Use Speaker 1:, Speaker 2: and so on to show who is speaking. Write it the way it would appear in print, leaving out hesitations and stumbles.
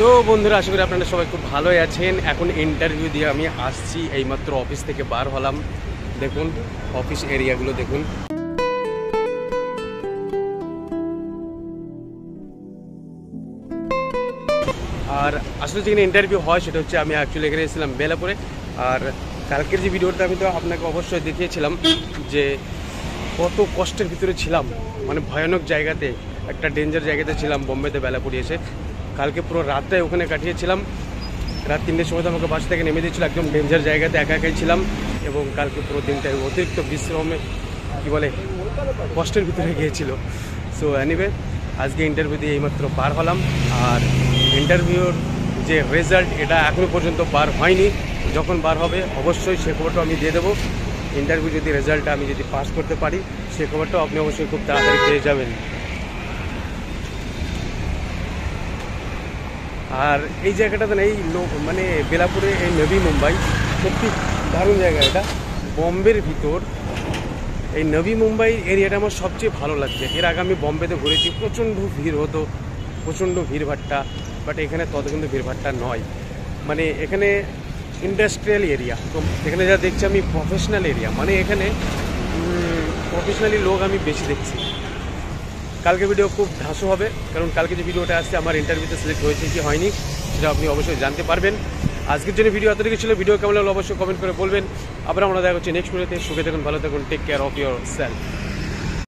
Speaker 1: তো বন্ধুরা, আশা করি আপনারা সবাই খুব ভালোই আছেন। এখন ইন্টারভিউ দিয়ে আমি আসছি, এইমাত্র অফিস থেকে বার হলাম। দেখুন অফিস এরিয়াগুলো দেখুন। আর আসলে যেখানে ইন্টারভিউ হয় সেটা হচ্ছে, আমি অ্যাকচুয়ালি এখানে এসেছিলাম বেলাপুরে। আর কালকের যে ভিডিওটা আমি তো আপনাকে অবশ্যই দেখিয়েছিলাম যে কত কষ্টের ভিতরে ছিলাম, মানে ভয়ানক জায়গাতে, একটা ডেঞ্জার জায়গাতে ছিলাম বোম্বেতে বেলাপুরে এসে। কালকে পুরো রাতটাই ওখানে কাটিয়েছিলাম। রাত 3টের সময় তো আমাকে বাস থেকে নেমে দিয়েছিল, একদম ডেঞ্জার জায়গাতে একা একাই ছিলাম। এবং কালকে পুরো দিনটাই অতিরিক্ত বিশ্রামে কী বলে কষ্টের ভিতরে গিয়েছিল। সো এনিওয়ে, আজকে ইন্টারভিউ দিয়ে এইমাত্র বার হলাম। আর ইন্টারভিউর যে রেজাল্ট এটা এখনও পর্যন্ত বার হয়নি। যখন বার হবে অবশ্যই সে খবরটা আমি দিয়ে দেবো। ইন্টারভিউ যদি রেজাল্টটা আমি যদি পাস করতে পারি, সে খবরটাও আপনি অবশ্যই খুব তাড়াতাড়ি পেয়ে যাবেন। আর এই জায়গাটাতে এই মানে বেলাপুরে এই নবী মুম্বাই সত্যি দারুণ জায়গা। এটা বম্বের ভিতর এই নবী মুম্বাই এরিয়াটা আমার সবচেয়ে ভালো লাগছে। এর আগে আমি বম্বেতে ঘুরেছি, প্রচণ্ড ভিড় হতো, প্রচণ্ড ভিড়ভাট্টা। বাট এখানে তত কিন্তু ভিড়ভাট্টা নয়। মানে এখানে ইন্ডাস্ট্রিয়াল এরিয়া, তো এখানে যা দেখছি আমি প্রফেশনাল এরিয়া, মানে এখানে প্রফেশনালি লোক আমি বেশি দেখছি। কালকে ভিডিও খুব ধাঁসু হবে, কারণ কালকে যে ভিডিওটা আসছে আমার ইন্টারভিউতে সিলেক্ট হয়েছে কি হয়নি সেটা আপনি অবশ্যই জানতে পারবেন। আজকের জন্য ভিডিও এতটুকু ছিল। ভিডিও কেমন লাগলো অবশ্যই কমেন্ট করে বলবেন। আবার আমরা দেখা হচ্ছে নেক্সট ভিডিওতে। সুখে থাকুন, ভালো থাকুন, take care of your self.